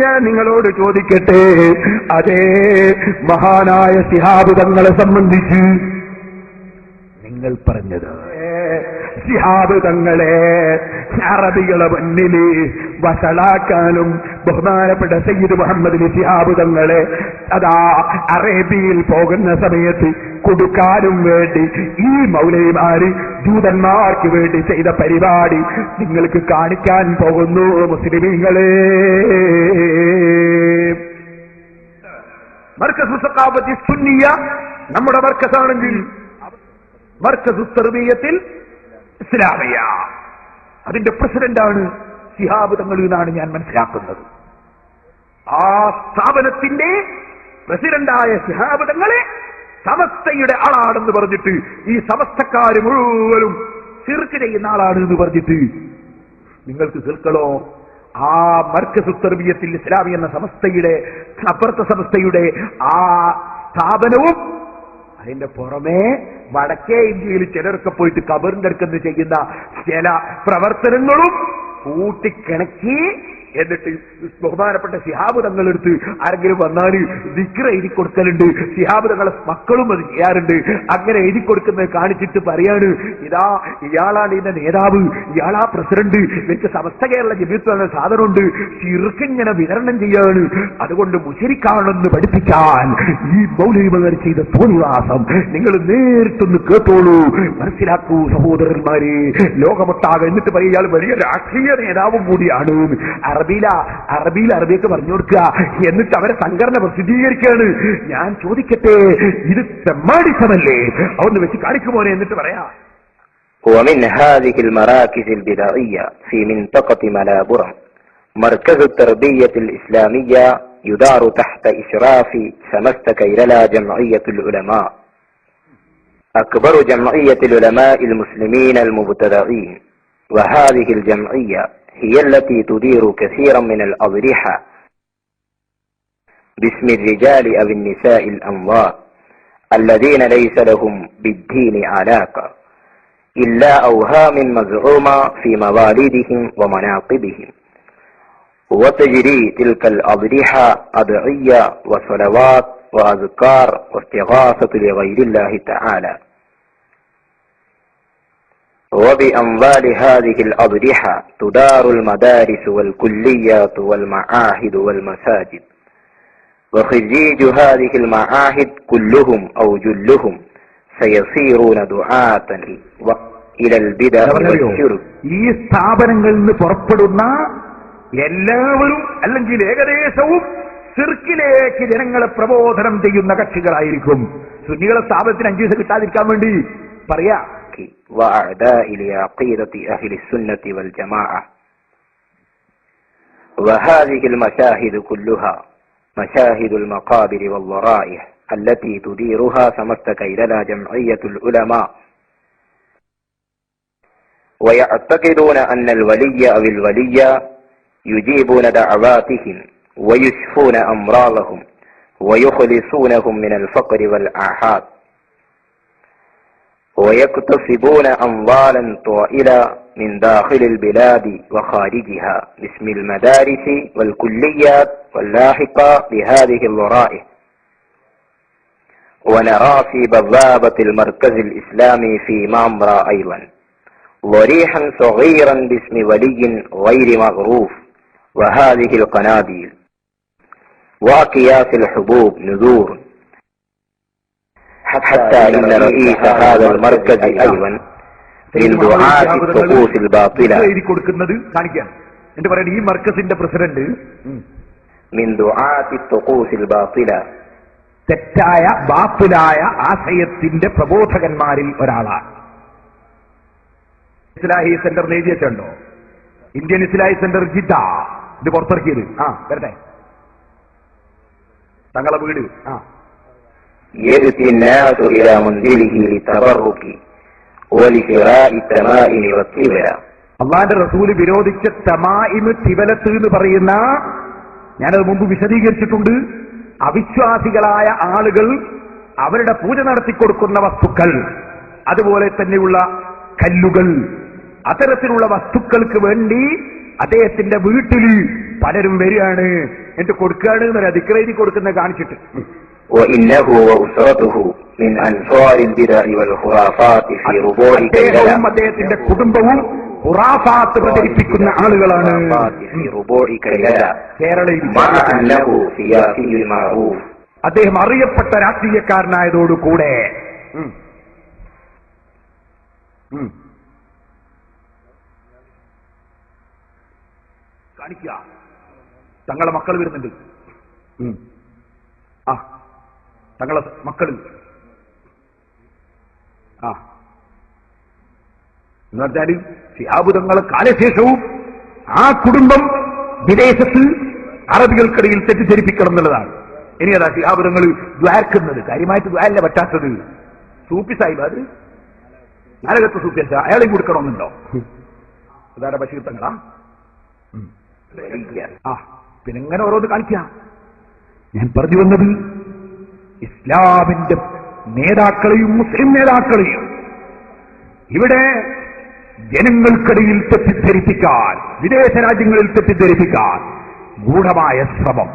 ഞാൻ നിങ്ങളോട് ചോദിക്കട്ടെ, അതേ മഹാനായ ശിഹാബ് തങ്ങളെ സംബന്ധിച്ച് നിങ്ങൾ പറഞ്ഞത്, ശിഹാബ് തങ്ങളെ അറബികളെ മുന്നില് വഷളാക്കാനും ബഹുമാനപ്പെട്ട സയ്യിദ് മുഹമ്മദ് ശിഹാബ് തങ്ങളെ അതാ അറേബ്യയിൽ പോകുന്ന സമയത്ത് കൊടുക്കാനും വേണ്ടി ഈ മൗലവിമാര് ജൂതന്മാർക്ക് വേണ്ടി ചെയ്ത പരിപാടി നിങ്ങൾക്ക് കാണിക്കാൻ പോകുന്നു മുസ്ലിമീങ്ങളെ. മർക്കസ് സഖാഫത്തി സുന്നിയ നമ്മുടെ മർക്കസാണെങ്കിൽ മർക്കസ് തർബിയത്തിൽ ഇസ്ലാമിയ, അതിന്റെ പ്രസിഡന്റാണ് ശിഹാബ് തങ്ങൾ എന്നാണ് ഞാൻ മനസ്സിലാക്കുന്നത്. ആ സ്ഥാപനത്തിന്റെ പ്രസിഡന്റായ ശിഹാബ് തങ്ങളെ സമസ്തയുടെ ആളാണെന്ന് പറഞ്ഞിട്ട് ഈ സമസ്തക്കാര് മുഴുവനും ശിർക്ക് ചെയ്യുന്ന ആളാണ് എന്ന് പറഞ്ഞിട്ട് നിങ്ങൾക്ക് കേൾക്കണോ? ആ മർക്കസ് തർബിയത്തിൽ ഇസ്ലാമി എന്ന സമസ്തയുടെ അപ്പുറത്തെ സമസ്തയുടെ ആ സ്ഥാപനവും അതിന്റെ പുറമെ വടക്കേ ഇന്ത്യയിൽ ചിലരൊക്കെ പോയിട്ട് കബറിന്റെ അടുക്കെന്ന് ചെയ്യുന്ന ചില പ്രവർത്തനങ്ങളും കൂട്ടിക്കിണക്കി എന്നിട്ട് ബഹുമാനപ്പെട്ട ശിഹാബ് തങ്ങളെടുത്ത് ആരെങ്കിലും വന്നാൽ ദിക്ർ എഴുതി കൊടുക്കലുണ്ട്. ശിഹാബ് തങ്ങളെ മക്കളും അത് ചെയ്യാറുണ്ട്. അങ്ങനെ എഴുതി കൊടുക്കുന്നത് കാണിച്ചിട്ട് പറയാണ്, ഇതാ ഇയാളാണ് ഇതിന്റെ നേതാവ്, ഇയാളാ പ്രസിഡന്റ്, എനിക്ക് സമസ്ത കേരള ജമിയത്ത് എന്ന സാധനമുണ്ട്, ശിർക്കിങ്ങനെ വിതരണം ചെയ്യാണ്, അതുകൊണ്ട് മുശരിക്കാണെന്ന് പഠിപ്പിക്കാൻ ഈ മൗലവിമാർ ചെയ്ത തോന്നിവാസം നിങ്ങൾ നേരിട്ടൊന്ന് കേട്ടോളൂ, മനസ്സിലാക്കൂ സഹോദരന്മാരെ, ലോകമൊട്ടാകെ. എന്നിട്ട് പറയും ഇയാൾ വലിയ രാഷ്ട്രീയ നേതാവും കൂടിയാണ്. അറബിയൊക്കെ പറഞ്ഞു കൊടുക്കുക, എന്നിട്ട് അവരെ സംഘടന പ്രസിദ്ധീകരിക്കുകയാണ്. ഞാൻ ചോദിക്കട്ടെ, ഇത് തെമ്മാടിത്തമല്ലേ? അതൊന്ന് വെച്ച് കാണിക്കുമോനെ, എന്നിട്ട് പറയാ. ومن هذه المراكز البدعية في منطقة ملابورم مركز التربية الإسلامية يدار تحت إشراف سمست كيرلا جمعية العلماء، أكبر جمعية العلماء المسلمين المبتدعين. وهذه الجمعية هي التي تدير كثيرا من الأضرحة باسم الرجال أو النساء الأنواع الذين ليس لهم بالدين علاقة إلا أوهام مزعومة في موالدهم ومناقبهم، وتجري تلك الأضرحة أدعية وصلوات وأذكار واستغاثة لغير الله تعالى. وبأموال هذه الأضرحة تدار المدارس والكليات والمعاهد والمساجد، وخريج هذه المعاهد كلهم أو جلهم سيصيرون دعاة إلى البدع والشرك. ഈ സ്ഥാപനങ്ങളിൽ നിന്ന് പുറപ്പെടുന്ന എല്ലാവരും അല്ലെങ്കിൽ ഏകദേശവും ശിർക്കിലേക്ക് ജനങ്ങളെ പ്രബോധനം ചെയ്യുന്ന കക്ഷികളായിരിക്കും. സുന്നികളെ സ്ഥാപനത്തിന് 5 ദിവസം കിട്ടാതിരിക്കാൻ വേണ്ടി പറയാ. وأعداء لعقيدة أهل السنة والجماعة. وهذه المشاهد كلها مشاهد المقابر والضرائح التي تديرها سمست كيرلا جمعية العلماء، ويعتقدون أن الولي أو الولية يجيبون دعواتهم ويشفون أمراضهم ويخلصونهم من الفقر والآحاد، ويكتسبون أموالا طائلة من داخل البلاد وخارجها باسم المدارس والكليات واللاحقة بهذه الضرائح. ونرى في بوابة المركز الإسلامي في مامرا أيضا ضريحا صغيرا باسم ولي غير مغروف، وهذه القناديل وأكياس الحبوب نذور، حتى إن رئيس هذا المركز أيضا من دعاة الطقوس الباطلة. من دعاة الطقوس الباطلة. തെറ്റായ ബാത്തിലായ ആശയത്തിന്റെ പ്രബോധകന്മാരിൽ ഒരാളാണ്. ഇസ്ലാഹി സെന്റർ എഴുതിയിട്ടുണ്ടോ? ഇന്ത്യൻ ഇസ്ലാഹി സെന്റർ ജിദ്ദ, ഇത് പുറത്തിറക്കിയത്. വരട്ടെ, തങ്ങളെ വീട്. يأتي الناس إلى منزله للتبرك ولشراء التمائم والتبلة. അള്ളാന്റെ റസൂല് വിരോധിച്ച തമായിമ് തിബലത്ത് എന്ന് പറയുന്ന, ഞാനത് മുമ്പ് വിശദീകരിച്ചിട്ടുണ്ട്. അവിശ്വാസികളായ ആളുകൾ അവരുടെ പൂജ നടത്തിക്കൊടുക്കുന്ന വസ്തുക്കൾ, അതുപോലെ തന്നെയുള്ള കല്ലുകൾ, അത്തരത്തിലുള്ള വസ്തുക്കൾക്ക് വേണ്ടി അദ്ദേഹത്തിന്റെ വീട്ടിൽ പലരും വരികയാണ്. എന്നിട്ട് കൊടുക്കുകയാണ് എന്നൊരു ദിക്റെഴുതി കൊടുക്കുന്ന കാണിച്ചിട്ട് وإنه وأسرته من أنصار البدع والخرافات في ربوع അദ്ദേഹവും അദ്ദേഹത്തിന്റെ കുടുംബവും ഖുറാഫാത്ത് പ്രചരിപ്പിക്കുന്ന ആളുകളാണ് في ربوع كيلة കേരളയിൽ. مع أنه سياسي معروف. അദ്ദേഹം അറിയപ്പെട്ട രാഷ്ട്രീയക്കാരനായതോടുകൂടെ കാണിക്കുക തങ്ങളെ മക്കൾ വരുന്നുണ്ട്. ആ തങ്ങളെ മക്കൾ എന്ന് പറഞ്ഞാൽ ശിഹാബ് തങ്ങളെ കാലശേഷവും ആ കുടുംബം വിദേശത്ത് അറബികൾക്കിടയിൽ തെറ്റിദ്ധരിപ്പിക്കണം എന്നുള്ളതാണ്. ഇനി അതാ ശിഹാബ് തങ്ങൾ ദ്വാർക്കുന്നത് കാര്യമായിട്ട് ദ്വാരല്ല പറ്റാത്തത്. സൂപ്പി സാഹിബ് അത് നരകത്ത് സൂപ്പി അല്ല, അയാളെയും കൊടുക്കണമെന്നുണ്ടോ? അതാരെ ബഷീർ തങ്ങളാ? പിന്നെ ഇങ്ങനെ ഓരോന്ന് കാണിക്കാം. ഞാൻ പറഞ്ഞു വന്നത് ഇസ്ലാമിന്റെ നേതാക്കളെയും മുസ്ലിം നേതാക്കളെയും ഇവിടെ ജനങ്ങൾക്കിടയിൽ തെറ്റിദ്ധരിപ്പിക്കാൻ, വിദേശ രാജ്യങ്ങളിൽ തെറ്റിദ്ധരിപ്പിക്കാൻ ഗൂഢമായ ശ്രമം